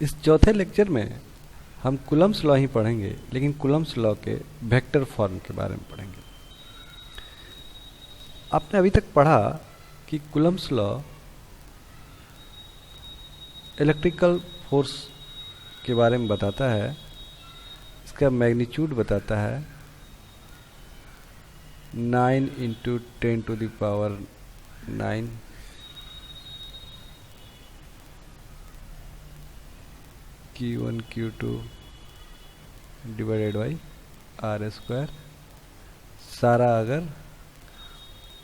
इस चौथे लेक्चर में हम कूलम्ब्स लॉ ही पढ़ेंगे, लेकिन कूलम्ब्स लॉ के वेक्टर फॉर्म के बारे में पढ़ेंगे। आपने अभी तक पढ़ा कि कूलम्ब्स लॉ इलेक्ट्रिकल फोर्स के बारे में बताता है, इसका मैग्नीट्यूड बताता है 9 into 10⁹ Q1 Q2 divided by R²। सारा अगर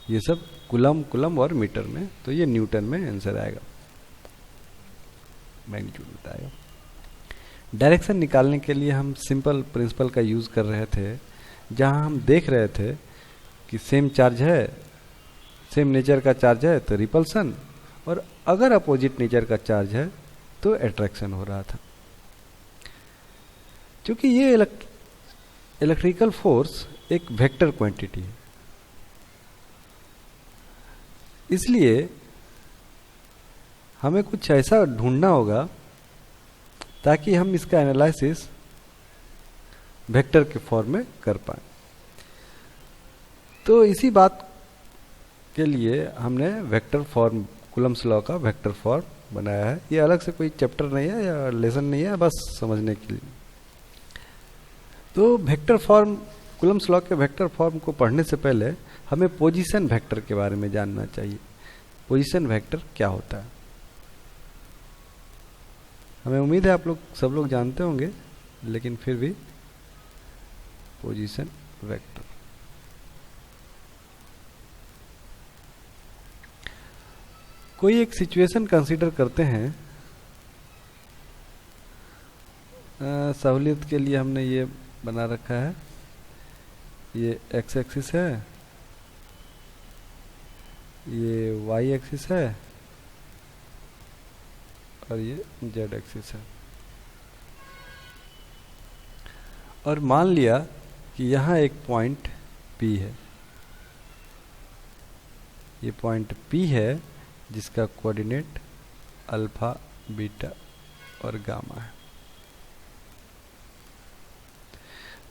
ये सब कुलम और मीटर में, तो ये न्यूटन में आंसर आएगा, मैग्नीट्यूड बताएगा। डायरेक्शन निकालने के लिए हम सिंपल प्रिंसिपल का यूज़ कर रहे थे, जहां हम देख रहे थे कि सेम चार्ज है, सेम नेचर का चार्ज है तो रिपल्सन, और अगर अपोजिट नेचर का चार्ज है तो अट्रैक्शन हो रहा था। क्योंकि ये इलेक्ट्रिकल फोर्स एक वेक्टर क्वांटिटी है, इसलिए हमें कुछ ऐसा ढूंढना होगा ताकि हम इसका एनालिसिस वेक्टर के फॉर्म में कर पाए। तो इसी बात के लिए हमने वेक्टर फॉर्म, कूलम्ब्स लॉ का वेक्टर फॉर्म बनाया है। ये अलग से कोई चैप्टर नहीं है या लेसन नहीं है, बस समझने के लिए। तो वेक्टर फॉर्म, कूलम्ब्स लॉ के वेक्टर फॉर्म को पढ़ने से पहले हमें पोजीशन वेक्टर के बारे में जानना चाहिए। पोजीशन वेक्टर क्या होता है? हमें उम्मीद है आप लोग सब लोग जानते होंगे, लेकिन फिर भी पोजीशन वेक्टर, कोई एक सिचुएशन कंसीडर करते हैं। सहूलियत के लिए हमने ये बना रखा है, ये एक्स एक्सिस है, ये वाई एक्सिस है, और ये जेड एक्सिस है। और मान लिया कि यहाँ एक पॉइंट P है, ये पॉइंट P है जिसका कोऑर्डिनेट अल्फा, बीटा और गामा है।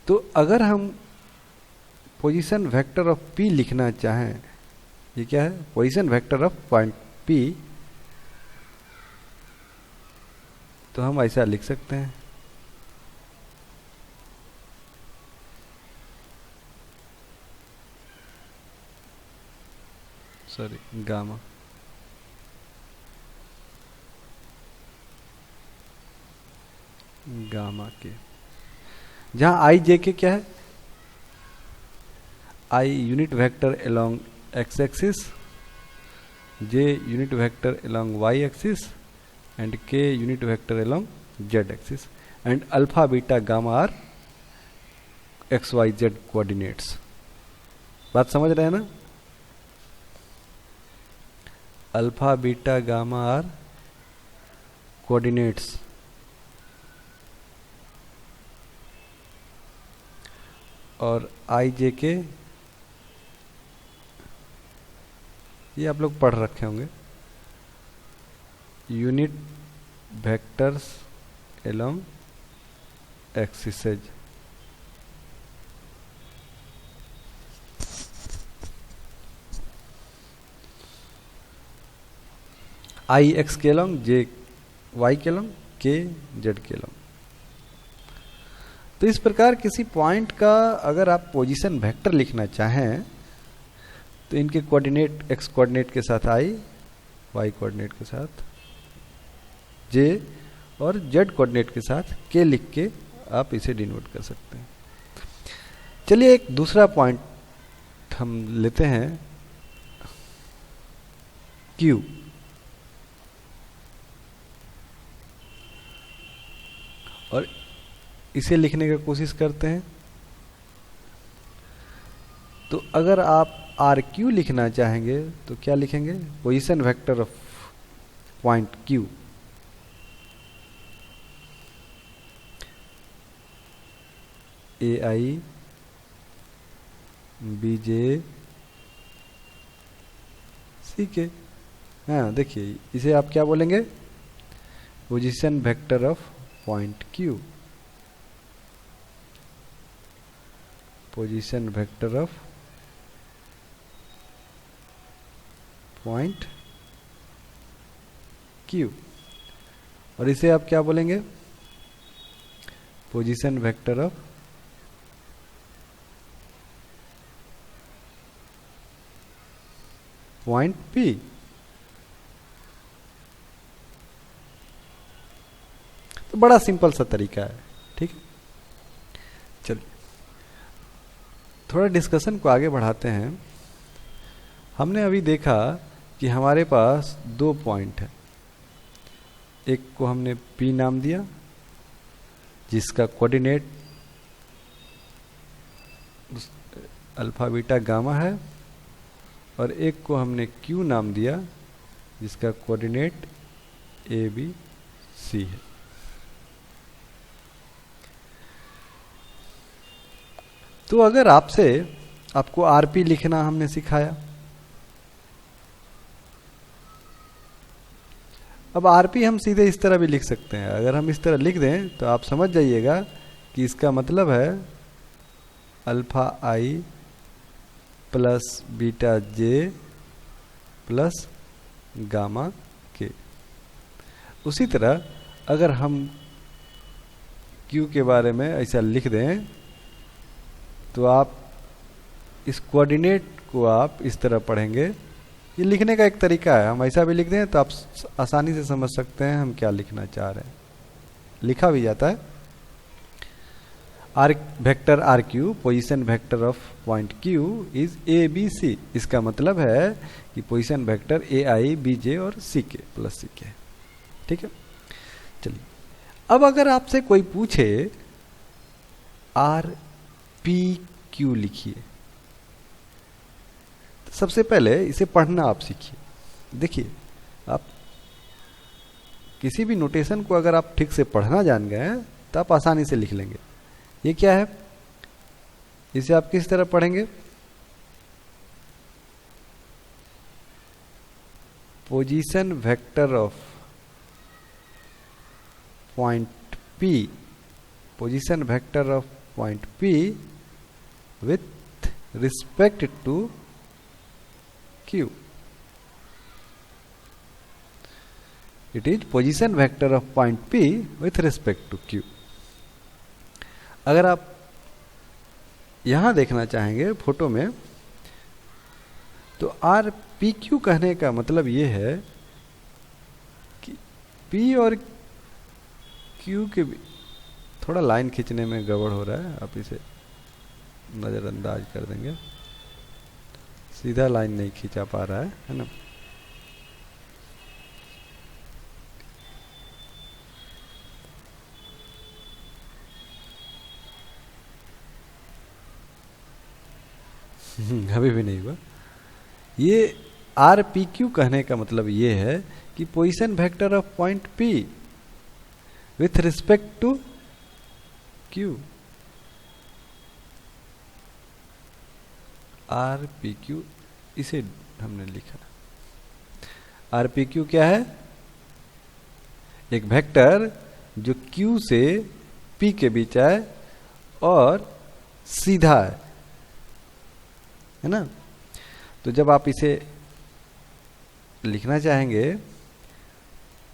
तो अगर हम पोजीशन वेक्टर ऑफ P लिखना चाहें, ये क्या है? Position vector of point P, तो हम ऐसा लिख सकते हैं, सॉरी, गामा। गामा के जहां आई जे के क्या है? I unit vector along X axis, J unit vector along Y axis, and K unit vector along Z axis, and alpha, beta, gamma are X Y Z coordinates. बात समझ रहे हैं ना? Alpha, beta, gamma are coordinates. और I जे के, ये आप लोग पढ़ रखे होंगे, यूनिट वेक्टर्स एलोंग एक्सिसेज। आई एक्स के एलोंग, जे वाई के एलोंग, के जेड के एलोंग। तो इस प्रकार किसी पॉइंट का अगर आप पोजीशन वेक्टर लिखना चाहें, तो इनके कोऑर्डिनेट, एक्स कोऑर्डिनेट के साथ आई, वाई कोऑर्डिनेट के साथ जे, और जेड कोऑर्डिनेट के साथ के लिख के आप इसे डिनोट कर सकते हैं। चलिए एक दूसरा पॉइंट हम लेते हैं, Q। और इसे लिखने की कोशिश करते हैं। तो अगर आप RQ लिखना चाहेंगे तो क्या लिखेंगे? Position vector of point Q। AI, BJ, CK। हाँ, देखिए इसे आप क्या बोलेंगे? Position vector of point Q, position vector of point Q, और इसे आप क्या बोलेंगे, position vector of point P। तो बड़ा सिंपल सा तरीका है, ठीक है। चलिए थोड़ा डिस्कशन को आगे बढ़ाते हैं। हमने अभी देखा कि हमारे पास दो पॉइंट है, एक को हमने P नाम दिया जिसका कोऑर्डिनेट अल्फा बीटा गामा है, और एक को हमने Q नाम दिया जिसका कोऑर्डिनेट ABC है। तो अगर आपको RP लिखना हमने सिखाया, अब RP हम सीधे इस तरह भी लिख सकते हैं। अगर हम इस तरह लिख दें तो आप समझ जाइएगा कि इसका मतलब है alpha I plus beta J plus gamma K। उसी तरह अगर हम Q के बारे में ऐसा लिख दें तो आप इस कोऑर्डिनेट को आप इस तरह पढ़ेंगे। ये लिखने का एक तरीका है, हम ऐसा भी लिख दें तो आप आसानी से समझ सकते हैं हम क्या लिखना चाह रहे हैं। लिखा भी जाता है R vector RQ position vector of point Q is ABC। इसका मतलब है कि पोजीशन वेक्टर AI BJ और CK प्लस CK, ठीक है। चलिए अब अगर आपसे कोई पूछे RPQ लिखिए, तो सबसे पहले इसे पढ़ना आप सीखिए। देखिए आप किसी भी नोटेशन को अगर आप ठीक से पढ़ना जान गए तो आप आसानी से लिख लेंगे। ये क्या है, इसे आप किस तरह पढ़ेंगे, position vector of point P, position vector of point P with respect to Q। It is position vector of point P with respect to Q। अगर आप यहां देखना चाहेंगे फोटो में, तो RPQ कहने का मतलब ये है कि P और Q के थोड़ा लाइन खींचने में गड़बड़ हो रहा है, आप इसे नज़रअंदाज कर देंगे। सीधा लाइन नहीं खींचा पा रहा है ना। अभी भी नहीं हुआ। ये RPQ कहने का मतलब ये है कि position vector of point P with respect to Q। RPQ इसे हमने लिखा। RPQ क्या है, एक वेक्टर जो Q से P के बीच है और सीधा है ना। तो जब आप इसे लिखना चाहेंगे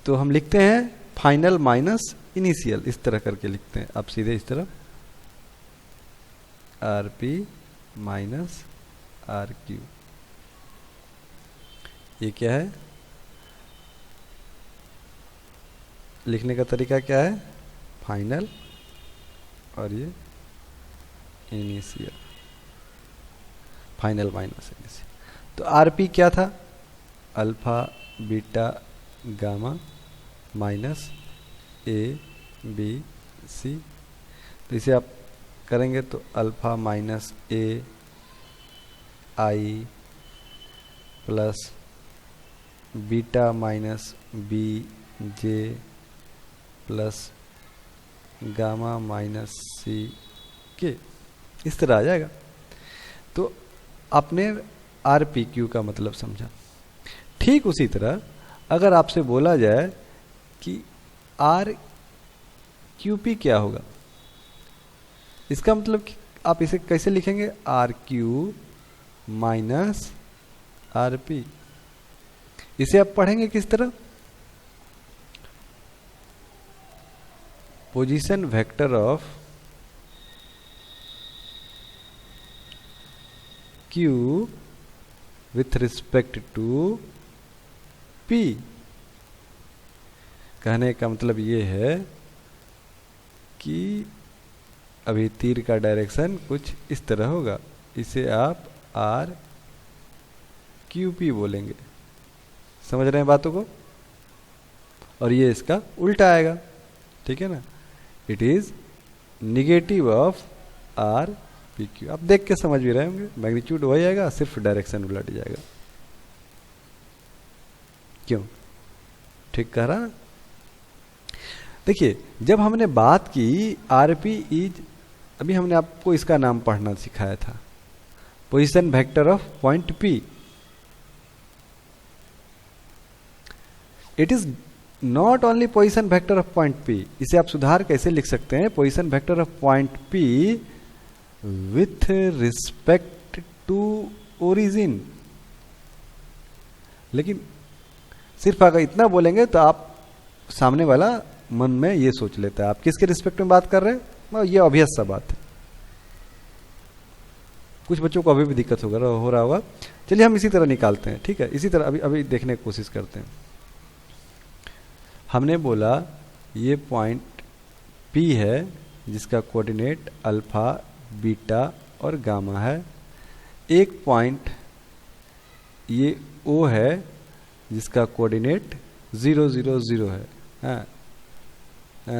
तो हम लिखते हैं फाइनल माइनस इनिशियल, इस तरह करके लिखते हैं। आप सीधे इस तरह RP माइनस RQ, ये क्या है, लिखने का तरीका क्या है, फाइनल और ये इनिशियल, फाइनल माइनस इनिशियल। तो RP क्या था, alpha beta gamma minus ABC। तो इसे आप करेंगे तो alpha minus AI plus beta minus BJ plus gamma minus CK, इस तरह आ जाएगा। तो आपने RPQ का मतलब समझा। ठीक उसी तरह अगर आपसे बोला जाए कि आर क्यू पी क्या होगा? इसका मतलब कि आप इसे कैसे लिखेंगे? R Q minus R P. इसे आप पढ़ेंगे किस तरह? Position vector of Q with respect to P. कहने का मतलब ये है कि अभी तीर का डायरेक्शन कुछ इस तरह होगा, इसे आप आर क्यू पी बोलेंगे। समझ रहे हैं बातों को? और ये इसका उल्टा आएगा, ठीक है ना? It is negative of R P Q. आप देख के समझ भी रहे होंगे, मैग्नीट्यूड वही आएगा, सिर्फ डायरेक्शन उलट जाएगा। क्यों? ठीक कह रहा? देखिए, जब हमने बात की आरपी इज, अभी हमने आपको इसका नाम पढ़ना सिखाया था, position vector of point P. It is not only position vector of point P. इसे आप सुधार कैसे लिख सकते हैं? Position vector of point P with respect to origin. लेकिन सिर्फ अगर इतना बोलेंगे तो आप सामने वाला मन में ये सोच लेता है आप किसके रिस्पेक्ट में बात कर रहे हैं। ये ऑब्वियस सा बात है, कुछ बच्चों को अभी भी दिक्कत हो रहा होगा। चलिए हम इसी तरह निकालते हैं, ठीक है? इसी तरह अभी देखने की कोशिश करते हैं। हमने बोला ये पॉइंट P है जिसका कोऑर्डिनेट अल्फा, बीटा और गामा है। एक पॉइंट ये O है जिसका कोऑर्डिनेट 0 0 0 है। हाँ,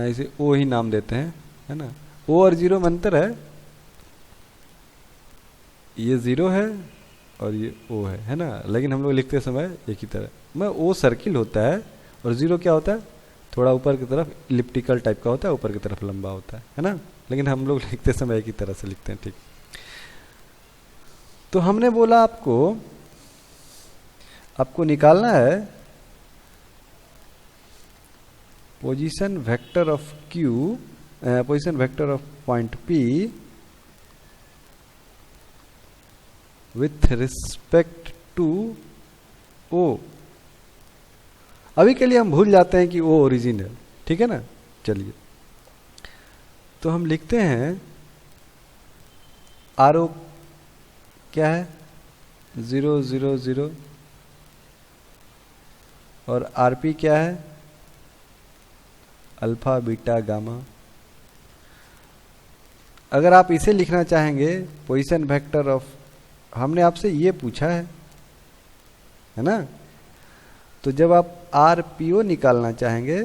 इसे O ही नाम देते हैं, है ना? O और 0 में अंतर है, ये 0 है और ये O है ना? लेकिन हम लोग लिखते समय एक ही तरह में O सर्किल होता है और 0 क्या होता है? थोड़ा ऊपर की तरफ इलिप्टिकल टाइप का होता है, ऊपर की तरफ लंबा होता है ना? लेकिन हम लोग लिखते समय एक ही तरह से लिखते हैं, ठीक? तो हमने बोला आपको निकालना है position vector of Q, position vector of point P with respect to O। अभी के लिए हम भूल जाते हैं कि O ओरिजिन है, ठीक है ना? चलिए, तो हम लिखते हैं RO क्या है? 0 0 0 और RP क्या है? Alpha, beta, gamma. अगर आप इसे लिखना चाहेंगे पोजीशन वेक्टर ऑफ, हमने आपसे ये पूछा है ना? तो जब आप आर पी ओ निकालना चाहेंगे,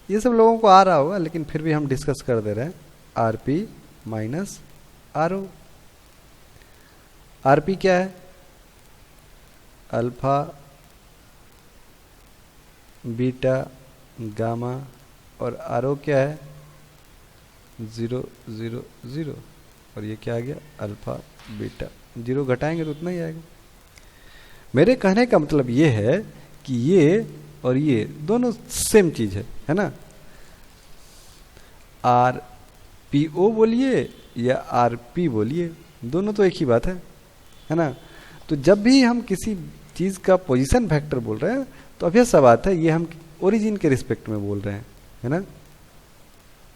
ये सब लोगों को आ रहा होगा लेकिन फिर भी हम डिस्कस कर दे रहे हैं, R P minus R O. R P क्या है? अल्फा, बीटा, गामा और आर ओ क्या है? 0 0 0 और ये क्या आ गया? Alpha, beta. 0 घटाएंगे तो उतना ही आएगा। मेरे कहने का मतलब ये है कि ये और ये दोनों सेम चीज है ना? आर पी ओ बोलिए या आर पी बोलिए, दोनों तो एक ही बात है ना? तो जब भी हम किसी चीज का पोजीशन वेक्टर बोल रहे हैं तो अभी सा बात है, ये हम ओरिजिन के रिस्पेक्ट में बोल रहे हैं, है ना?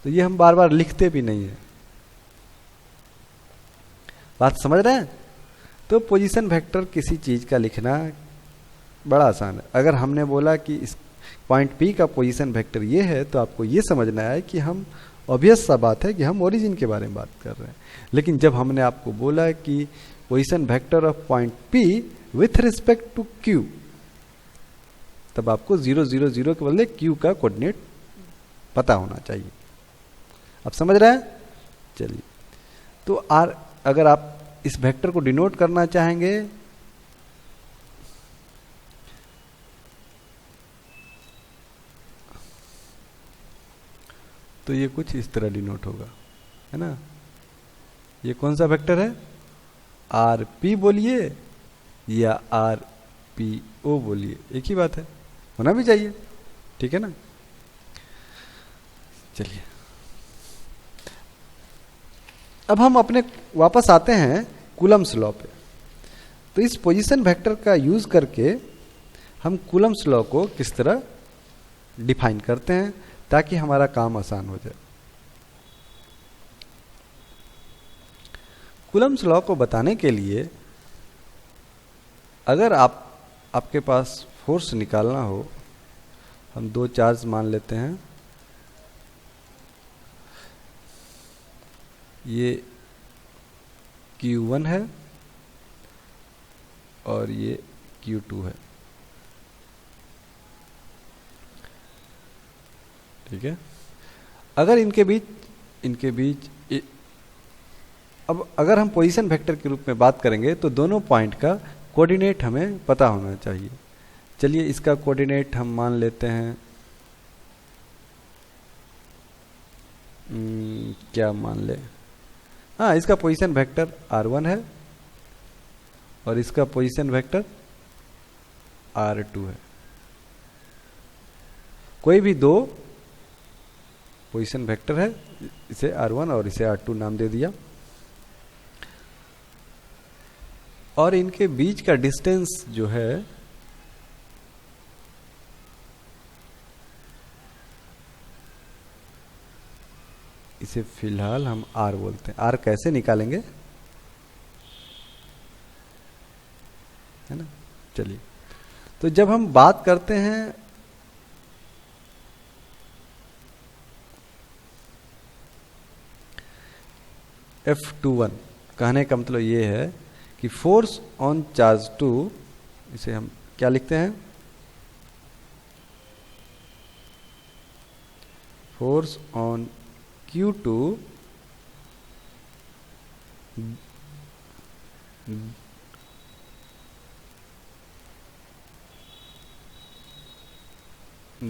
तो ये हम बार बार लिखते भी नहीं है। बात समझ रहे हैं? तो पोजीशन वेक्टर किसी चीज का लिखना बड़ा आसान है। अगर हमने बोला कि इस पॉइंट P का पोजीशन वेक्टर ये है, तो आपको ये समझना है कि हम, ऑब्वियस सा बात है कि हम ओरिजिन के बारे में बात कर रहे हैं। लेकिन जब हमने आपको बोला कि position vector of point P with respect to Q, तब आपको 0 0 0 के बदले Q का कोऑर्डिनेट पता होना चाहिए। आप समझ रहे हैं? चलिए, तो अगर आप इस वेक्टर को डिनोट करना चाहेंगे तो ये कुछ इस तरह डिनोट होगा, है ना? ये कौन सा वेक्टर है? आर पी बोलिए या आर पी ओ बोलिए, एक ही बात है, होना भी चाहिए, ठीक है ना? चलिए अब हम अपने वापस आते हैं कूलम्स लॉ पे। तो इस पोजीशन वेक्टर का यूज करके हम कूलम्स लॉ को किस तरह डिफाइन करते हैं ताकि हमारा काम आसान हो जाए। कूलम्स लॉ को बताने के लिए अगर आपके पास फोर्स निकालना हो, हम दो चार्ज मान लेते हैं, ये Q1 है और ये Q2 है, ठीक है। अगर इनके बीच अब अगर हम पोजीशन वेक्टर के रूप में बात करेंगे तो दोनों पॉइंट का कोऑर्डिनेट हमें पता होना चाहिए। चलिए इसका कोऑर्डिनेट हम मान लेते हैं, क्या मान ले, हाँ इसका पोजीशन वेक्टर R1 है और इसका पोजीशन वेक्टर R2 है। कोई भी दो पोजीशन वेक्टर है, इसे R1 और इसे R2 नाम दे दिया, और इनके बीच का डिस्टेंस जो है इसे फिलहाल हम R बोलते हैं। R कैसे निकालेंगे, है ना। चलिए तो जब हम बात करते हैं F21, कहने का मतलब ये है कि फोर्स ऑन चार्ज 2, इसे हम क्या लिखते हैं, force on Q2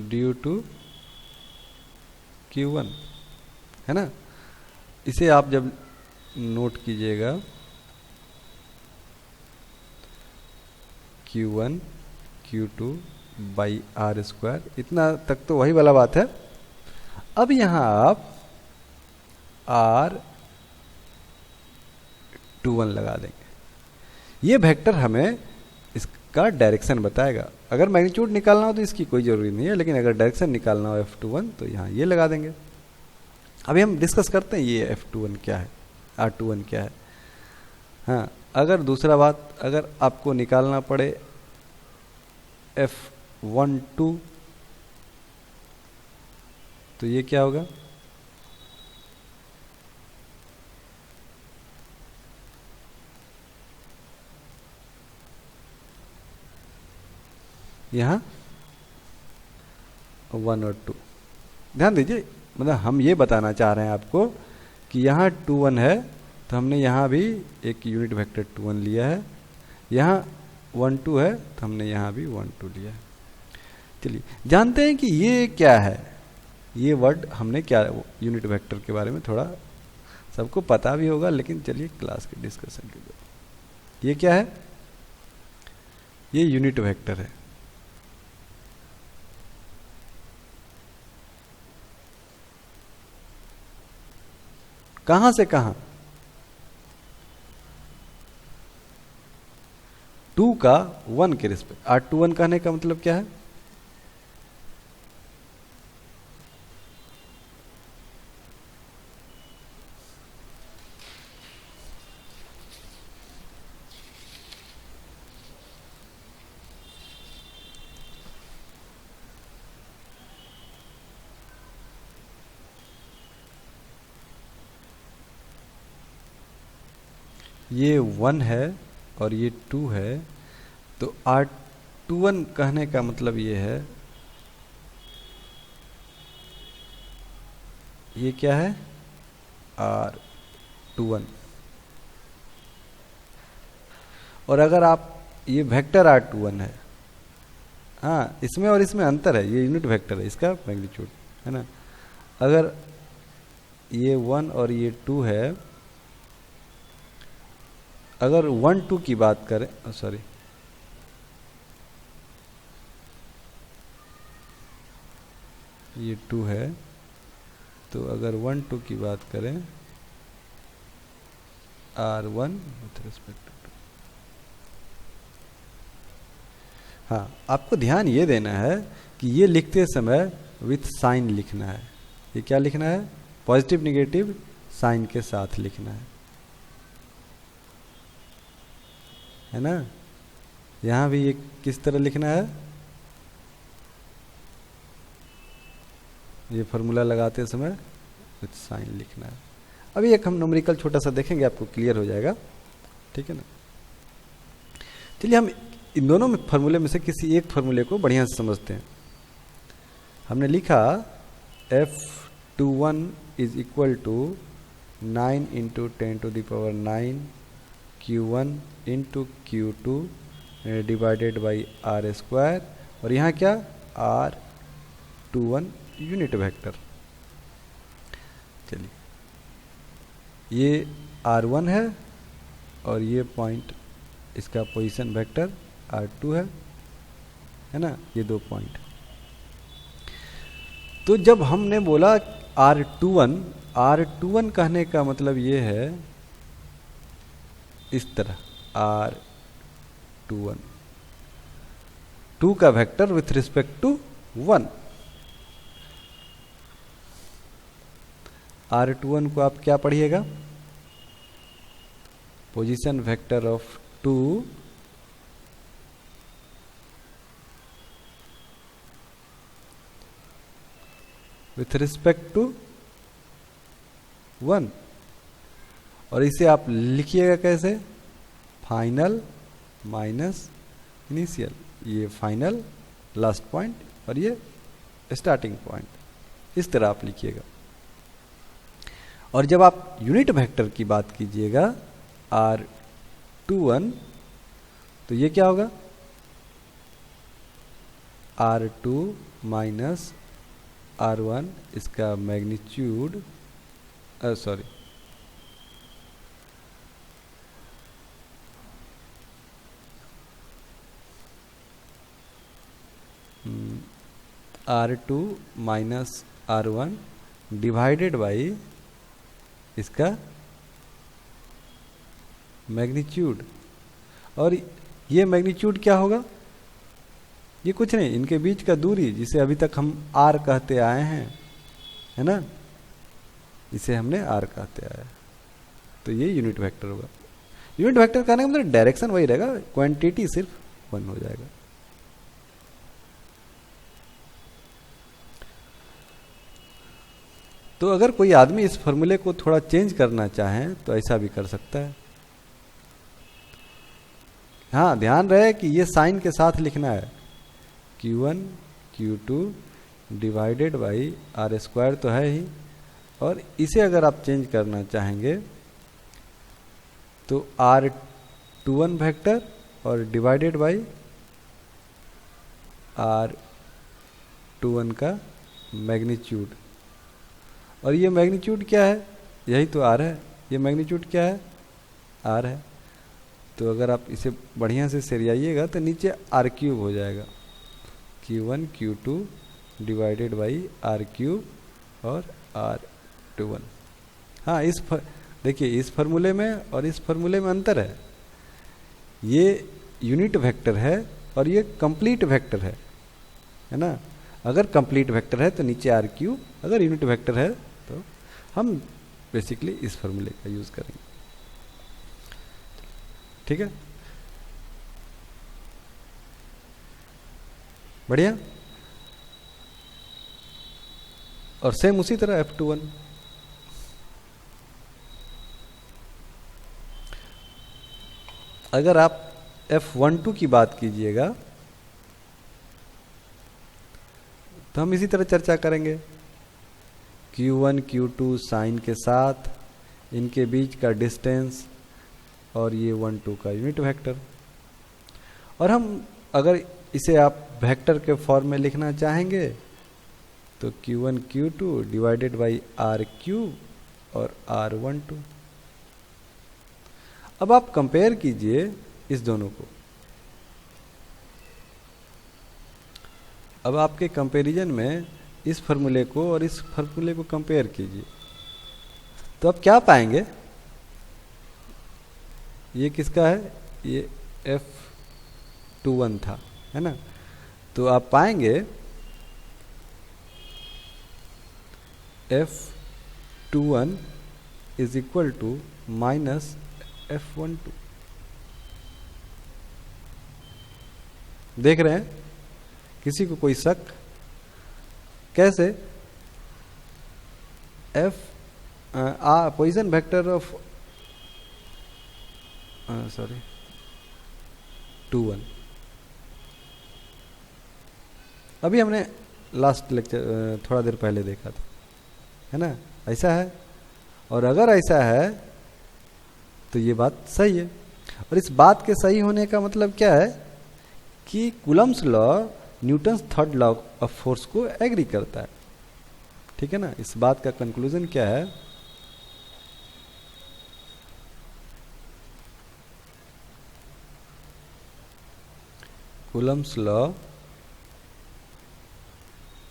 due to Q1, है ना। इसे आप जब नोट कीजिएगा, Q1 Q2 बाई R², इतना तक तो वही वाला बात है। अब यहां आप R21 लगा देंगे। ये वेक्टर हमें इसका डायरेक्शन बताएगा। अगर मैग्नीट्यूड निकालना हो तो इसकी कोई जरूरी नहीं है, लेकिन अगर डायरेक्शन निकालना हो F21 तो यहाँ ये लगा देंगे। अभी हम डिस्कस करते हैं ये F21 क्या है, R21 क्या है। हाँ, अगर दूसरा बात, अगर आपको निकालना पड़े F12 तो ये क्या होगा, यहाँ 1 और 2। ध्यान दीजिए, मतलब हम ये बताना चाह रहे हैं आपको कि यहाँ 21 है तो हमने यहाँ भी एक यूनिट वेक्टर 21 लिया है, यहाँ 1 2 है तो हमने यहाँ भी 1 2 लिया है। चलिए जानते हैं कि ये क्या है, ये वर्ड हमने क्या, यूनिट वेक्टर के बारे में थोड़ा सबको पता भी होगा, लेकिन चलिए क्लास के डिस्कशन के लिए, ये क्या है, ये यूनिट वेक्टर है। कहां से कहां, 2 का 1 के रिस्पेक्ट। R21 कहने का मतलब क्या है, ये 1 है और ये 2 है, तो R21 कहने का मतलब ये है, ये क्या है, R21। और अगर आप, ये वेक्टर R21 है, हाँ इसमें और इसमें अंतर है, ये यूनिट वेक्टर है, इसका मैग्नीट्यूड है ना। अगर ये 1 और ये 2 है, अगर 1 2 की बात करें, सॉरी ये 2 है तो अगर 1 2 की बात करें, R1 विथ रिस्पेक्ट टू, हाँ आपको ध्यान ये देना है कि ये लिखते समय विथ साइन लिखना है। ये क्या लिखना है? पॉजिटिव निगेटिव साइन के साथ लिखना है ना। यहां भी ये किस तरह लिखना है? ये फॉर्मूला लगाते समय विथ साइन लिखना है। अभी एक हम न्यूमेरिकल छोटा सा देखेंगे, आपको क्लियर हो जाएगा, ठीक है ना। चलिए हम इन दोनों में फॉर्मूले में से किसी एक फॉर्मूले को बढ़िया से समझते हैं। हमने लिखा F21 is equal to 9 into 10⁻9 Q1 into Q2 divided by R square, और यहाँ क्या R21 यूनिट वेक्टर। चलिए ये R1 है और ये पॉइंट इसका पोजीशन वेक्टर R2 है ना, ये 2 पॉइंट। तो जब हमने बोला R21 कहने का मतलब ये है इस तरह R21 2 का vector with respect to 1। R21 को आप क्या पढ़िएगा? Position vector of 2 with respect to 1, और इसे आप लिखिएगा कैसे? Final minus initial. ये फाइनल लास्ट पॉइंट और ये स्टार्टिंग पॉइंट, इस तरह आप लिखिएगा। और जब आप यूनिट वेक्टर की बात कीजिएगा R21, तो ये क्या होगा? R2 माइनस R1, इसका magnitude sorry R2 minus R1 divided by इसका मैग्नीट्यूड। और ये मैग्नीट्यूड क्या होगा? ये कुछ नहीं, इनके बीच का दूरी, जिसे अभी तक हम R कहते आए हैं, है ना, इसे हमने R कहते आए, तो ये यूनिट वेक्टर होगा। यूनिट वेक्टर कहने का मतलब डायरेक्शन वही रहेगा, क्वांटिटी सिर्फ 1 हो जाएगा। तो अगर कोई आदमी इस फॉर्मूले को थोड़ा चेंज करना चाहे तो ऐसा भी कर सकता है। हाँ ध्यान रहे कि ये साइन के साथ लिखना है, Q1 Q2 divided by R square तो है ही, और इसे अगर आप चेंज करना चाहेंगे तो R21 वेक्टर और डिवाइडेड बाई R21 का मैग्नीट्यूड। और ये मैग्नीट्यूड क्या है? यही तो R है। ये मैग्नीट्यूड क्या है? R है। तो अगर आप इसे बढ़िया से सरियाइएगा तो नीचे R³ हो जाएगा, Q1 Q2 divided by R³ और R21। हाँ देखिए इस फार्मूले में और इस फार्मूले में अंतर है। ये यूनिट वेक्टर है और ये कंप्लीट वेक्टर है ना। अगर कंप्लीट वेक्टर है तो नीचे R³, अगर यूनिट वेक्टर है तो हम बेसिकली इस फार्मूले का यूज करेंगे, ठीक है। बढ़िया। और सेम उसी तरह F21, अगर आप F12 की बात कीजिएगा तो हम इसी तरह चर्चा करेंगे। Q1 Q2 साइन के साथ, इनके बीच का डिस्टेंस, और ये 1 2 का यूनिट वेक्टर। और हम अगर इसे आप वेक्टर के फॉर्म में लिखना चाहेंगे तो Q1 Q2 divided by R³ और R12। अब आप कंपेयर कीजिए इस दोनों को। अब आपके कंपैरिजन में इस फार्मूले को और इस फार्मूले को कंपेयर कीजिए, तो आप क्या पाएंगे? ये किसका है? ये F21 था, है ना? तो आप पाएंगे F21 is equal to minus F12। देख रहे हैं? किसी को कोई शक? कैसे? पोजीशन वेक्टर ऑफ 21 अभी हमने लास्ट लेक्चर थोड़ा देर पहले देखा था, है ना? ऐसा है। और अगर ऐसा है तो ये बात सही है। और इस बात के सही होने का मतलब क्या है कि Coulomb's law Newton's third law of force को एग्री करता है, ठीक है ना? इस बात का कंक्लूजन क्या है? Coulomb's law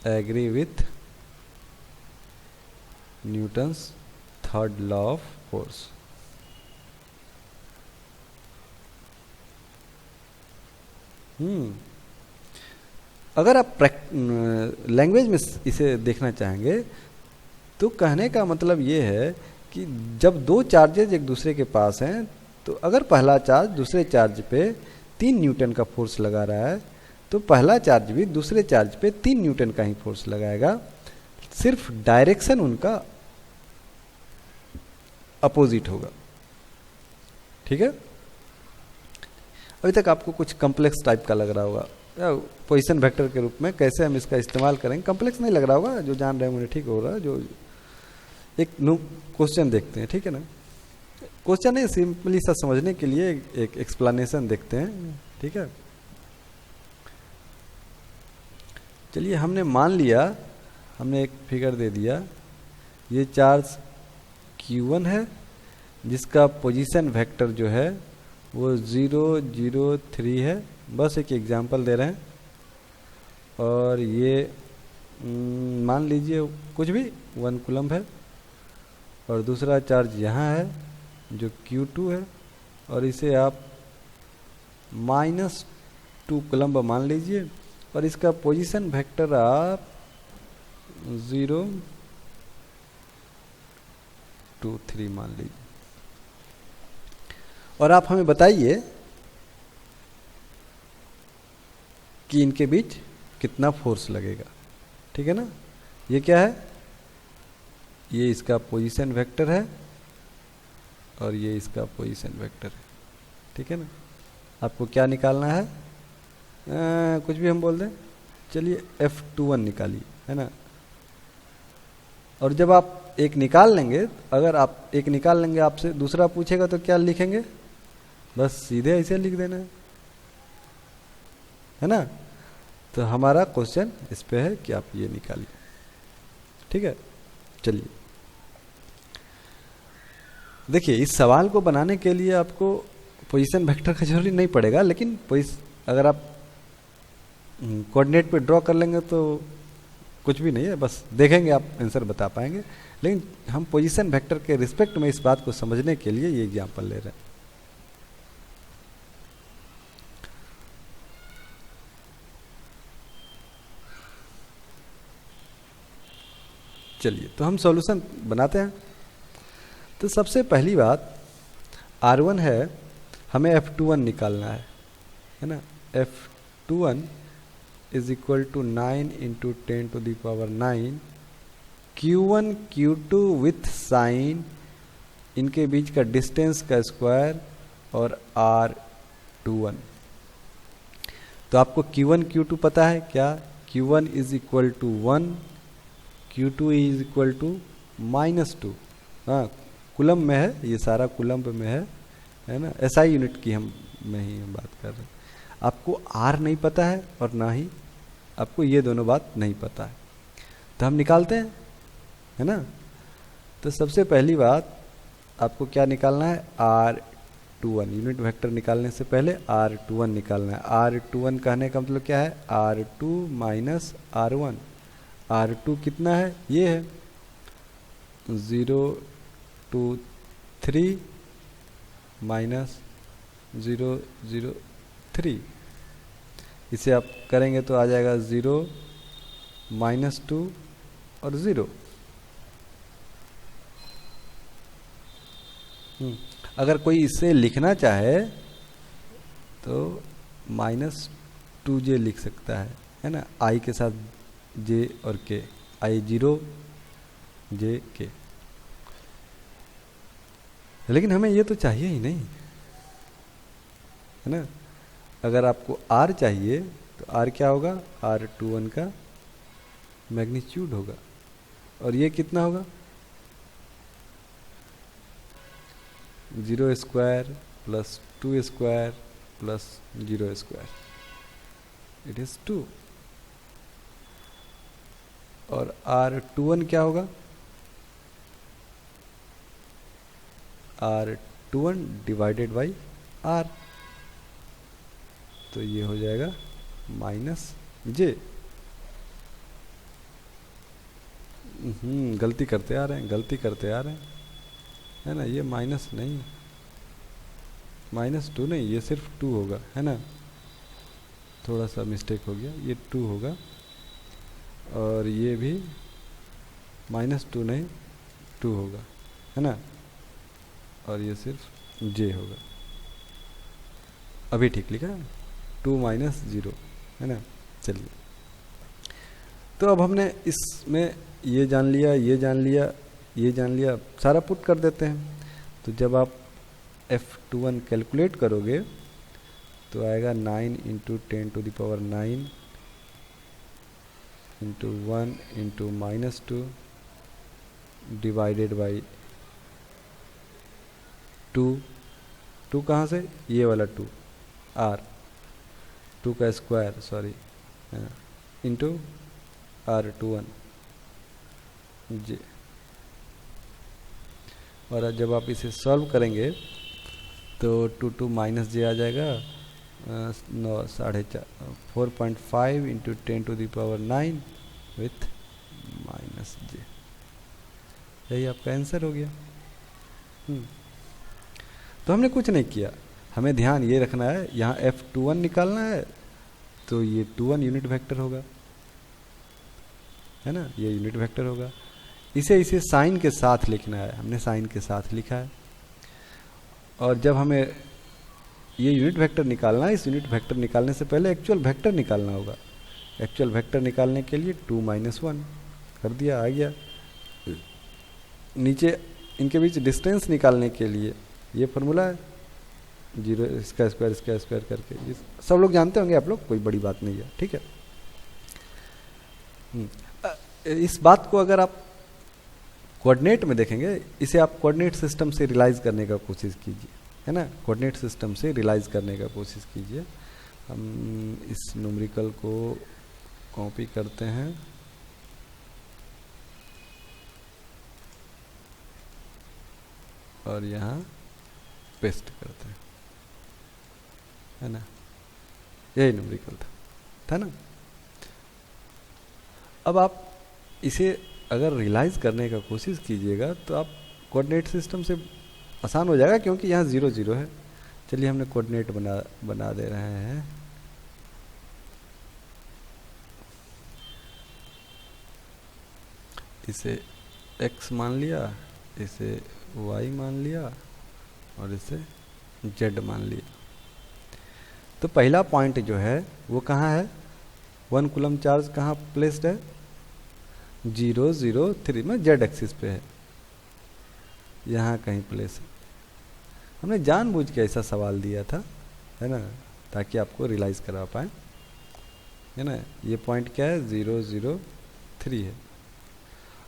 agree with Newton's third law of force. अगर आप लैंग्वेज में इसे देखना चाहेंगे तो कहने का मतलब ये है कि जब दो चार्जेज एक दूसरे के पास हैं, तो अगर पहला चार्ज दूसरे चार्ज पे 3 न्यूटन का फोर्स लगा रहा है, तो पहला चार्ज भी दूसरे चार्ज पे 3 न्यूटन का ही फोर्स लगाएगा, सिर्फ डायरेक्शन उनका अपोजिट होगा, ठीक है? अभी तक आपको कुछ कॉम्प्लेक्स टाइप का लग रहा होगा, पोजीशन वेक्टर के रूप में कैसे हम इसका इस्तेमाल करेंगे, कॉम्प्लेक्स नहीं लग रहा होगा। जो जान रहे हैं उन्हें ठीक हो रहा है। जो एक क्वेश्चन देखते हैं, ठीक है ना? क्वेश्चन नहीं, सिंपली सा समझने के लिए एक एक्सप्लेनेशन देखते हैं, ठीक है? चलिए, हमने मान लिया, हमने एक फिगर दे दिया, ये चार्ज Q1 है जिसका पोजीशन वेक्टर जो है वो 0, 0, 3 है। बस एक एग्जांपल दे रहे हैं। और ये मान लीजिए कुछ भी 1 कूलम्ब है, और दूसरा चार्ज यहाँ है जो Q2 है, और इसे आप -2 कूलम्ब मान लीजिए, और इसका पोजीशन वेक्टर आप 0, 2, 3 मान लीजिए। और आप हमें बताइए कि इनके बीच कितना फोर्स लगेगा, ठीक है ना? ये क्या है? ये इसका पोजीशन वेक्टर है और ये इसका पोजीशन वेक्टर है, ठीक है ना? आपको क्या निकालना है? कुछ भी हम बोल दें, चलिए F21 निकालिए, है ना? और जब आप एक निकाल लेंगे, अगर आप एक निकाल लेंगे, आपसे दूसरा पूछेगा तो क्या लिखेंगे? बस सीधे ऐसे लिख देना है ना? तो हमारा क्वेश्चन इस पे है कि आप ये निकालिए, ठीक है? चलिए देखिए, इस सवाल को बनाने के लिए आपको पोजीशन वेक्टर का जरूरी नहीं पड़ेगा, लेकिन अगर आप कोऑर्डिनेट पे ड्रॉ कर लेंगे तो कुछ भी नहीं है, बस देखेंगे आप आंसर बता पाएंगे। लेकिन हम पोजीशन वेक्टर के रिस्पेक्ट में इस बात को समझने के लिए ये एग्जांपल ले रहे हैं। चलिए, तो हम सॉल्यूशन बनाते हैं। तो सबसे पहली बात R1 है, हमें F21 निकालना है ना? F21 is equal to 9 into 10 to the power 9 Q1 Q2 with sign, इनके बीच का डिस्टेंस का स्क्वायर, और R21। तो आपको Q1 Q2 पता है क्या? Q1 is equal to 1, Q2 is equal to -2। हाँ, कूलम्ब में है, ये सारा कूलम्ब में है ना? SI यूनिट की हम बात कर रहे हैं। आपको R नहीं पता है और ना ही आपको ये दोनों बात नहीं पता है, तो हम निकालते हैं, है ना? तो सबसे पहली बात आपको क्या निकालना है? R21। यूनिट वेक्टर निकालने से पहले R21 निकालना है। R21 कहने का मतलब क्या है? R2 minus R1। R2 कितना है, ये है 0 2 3 माइनस 0 0 3। इसे आप करेंगे तो आ जाएगा 0 -2 और 0। अगर कोई इसे लिखना चाहे तो -2j लिख सकता है ना, I के साथ j और k, I0 j k। लेकिन हमें ये तो चाहिए ही नहीं, है ना। अगर आपको R चाहिए तो R क्या होगा, R21 का मैग्नीट्यूड होगा, और ये कितना होगा 0 square plus 2 square plus 0 square, it is 2। और R21 क्या होगा, R21 डिवाइडेड बाई R, तो ये हो जाएगा -j। गलती करते आ रहे हैं, है ना। ये माइनस नहीं, -2 नहीं, ये सिर्फ 2 होगा, है ना। थोड़ा सा मिस्टेक हो गया, ये 2 होगा, और ये भी -2 नहीं 2 होगा, है ना। और ये सिर्फ j होगा। अभी ठीक लिखा है, 2 - 0, है ना। चलिए, तो अब हमने इसमें ये जान लिया, ये जान लिया, ये जान लिया, सारा पुट कर देते हैं। तो जब आप F21 कैलकुलेट करोगे तो आएगा 9 × 10⁻9 × 1 × -2 डिवाइडेड बाई 2 कहाँ से, ये वाला 2 R 2 का square, sorry, into R21 j। और जब आप इसे सॉल्व करेंगे तो 2 -j आ जाएगा, 4.5 × 10⁻9 विथ -j। यही आपका आंसर हो गया। तो हमने कुछ नहीं किया, हमें ध्यान ये रखना है, यहाँ F21 निकालना है तो ये 21 यूनिट वेक्टर होगा, है ना, ये यूनिट वेक्टर होगा। इसे साइन के साथ लिखना है, हमने साइन के साथ लिखा है। और जब हमें ये यूनिट वेक्टर निकालना है, इस यूनिट वेक्टर निकालने से पहले एक्चुअल वेक्टर निकालना होगा। एक्चुअल वेक्टर निकालने के लिए 2 - 1 कर दिया, आ गया। नीचे इनके बीच डिस्टेंस निकालने के लिए ये फॉर्मूला है, 0 इसका स्क्वायर करके, ये सब लोग जानते होंगे आप लोग, कोई बड़ी बात नहीं है, ठीक है। इस बात को अगर आप कोऑर्डिनेट में देखेंगे, इसे आप कोऑर्डिनेट सिस्टम से रियलाइज करने का कोशिश कीजिए, है ना। कोऑर्डिनेट सिस्टम से रियलाइज करने का कोशिश कीजिए। हम इस न्यूमेरिकल को कॉपी करते हैं, और यहाँ पेस्ट करते हैं, है ना। यही न्यूमेरिकल था ना। अब आप इसे अगर रियलाइज करने का कोशिश कीजिएगा तो आप कोऑर्डिनेट सिस्टम से आसान हो जाएगा, क्योंकि यहाँ 0 0 है। चलिए, हमने कोऑर्डिनेट बना दे रहे हैं। इसे x मान लिया, इसे y मान लिया, और इसे z मान लिया। तो पहला पॉइंट जो है वो कहाँ है, 1 कूलम चार्ज कहाँ प्लेस्ड है, 0 0 3 में z एक्सिस पे है, यहाँ कहीं प्लेस है। हमने जानबूझ के ऐसा सवाल दिया था, है ना, ताकि आपको रियलाइज करा पाए, है ना। ये पॉइंट क्या है, 0 0 3 है,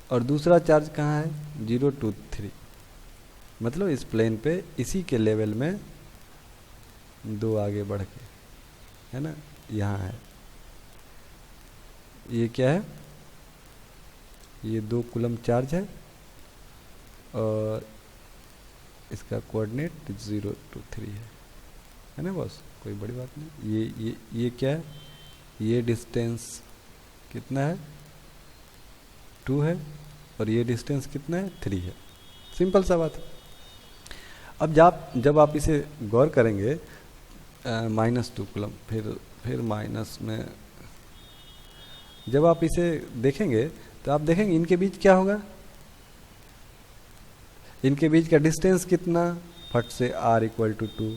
और दूसरा चार्ज कहाँ है, 0 2 3, मतलब इस प्लेन पे इसी के लेवल में 2 आगे बढ़ के, है ना, यहाँ है। ये क्या है, ये 2 कूलम चार्ज है, और इसका कोऑर्डिनेट 0 2 3 है ना बॉस, कोई बड़ी बात नहीं। ये क्या है, ये डिस्टेंस कितना है, 2 है और ये डिस्टेंस कितना है 3 है। सिंपल सा बात है। अब जब आप इसे गौर करेंगे -2 कूलम, फिर माइनस में जब आप इसे देखेंगे तो आप देखेंगे इनके बीच क्या होगा, इनके बीच का डिस्टेंस कितना, फट से r इक्वल टू 2।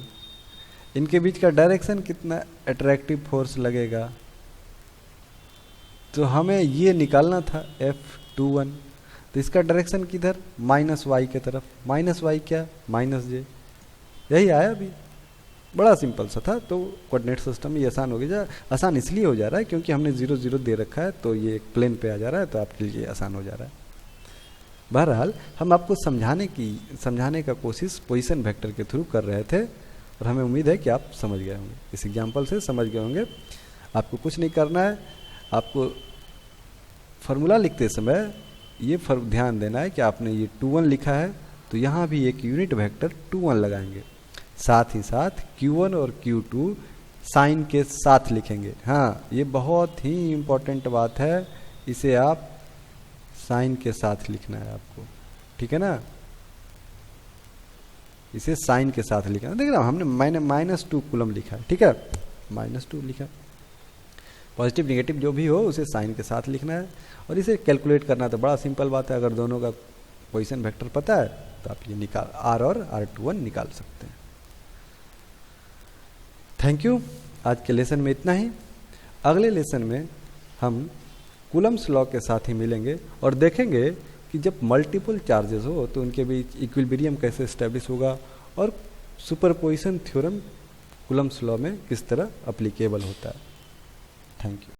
इनके बीच का डायरेक्शन कितना, अट्रैक्टिव फोर्स लगेगा। तो हमें ये निकालना था F21, तो इसका डायरेक्शन किधर, -y के तरफ। -y क्या, -j, यही आया अभी। बड़ा सिंपल सा था। तो कोऑर्डिनेट सिस्टम ये आसान हो गया। आसान इसलिए हो जा रहा है क्योंकि हमने 0 0 दे रखा है, तो ये एक प्लेन पे आ जा रहा है, तो आपके लिए आसान हो जा रहा है। बहरहाल हम आपको समझाने का कोशिश पोजीशन वेक्टर के थ्रू कर रहे थे, और हमें उम्मीद है कि आप समझ गए होंगे, इस एग्जाम्पल से समझ गए होंगे। आपको कुछ नहीं करना है, आपको फार्मूला लिखते समय ये ध्यान देना है कि आपने ये 2 1 लिखा है, तो यहाँ भी एक यूनिट वेक्टर 2 1 लगाएंगे। साथ ही साथ Q1 और Q2 साइन के साथ लिखेंगे। हाँ, ये बहुत ही इम्पोर्टेंट बात है, इसे आप साइन के साथ लिखना है आपको, ठीक है ना। इसे साइन के साथ लिखना है। देख रहा हूँ मैंने -2 कूलम लिखा है, ठीक है, -2 लिखा। पॉजिटिव नेगेटिव जो भी हो उसे साइन के साथ लिखना है, और इसे कैलकुलेट करना तो बड़ा सिंपल बात है। अगर दोनों का पोजीशन वेक्टर पता है तो आप ये R और R21 निकाल सकते हैं। Thank you. आज के लेसन में इतना ही। अगले लेसन में हम कूलम्स लॉ के साथ ही मिलेंगे और देखेंगे कि जब मल्टीपल चार्जेस हो तो उनके बीच इक्विलिब्रियम कैसे एस्टेब्लिश होगा, और सुपरपोजिशन थ्योरम कूलम्स लॉ में किस तरह अप्लीकेबल होता है। Thank you.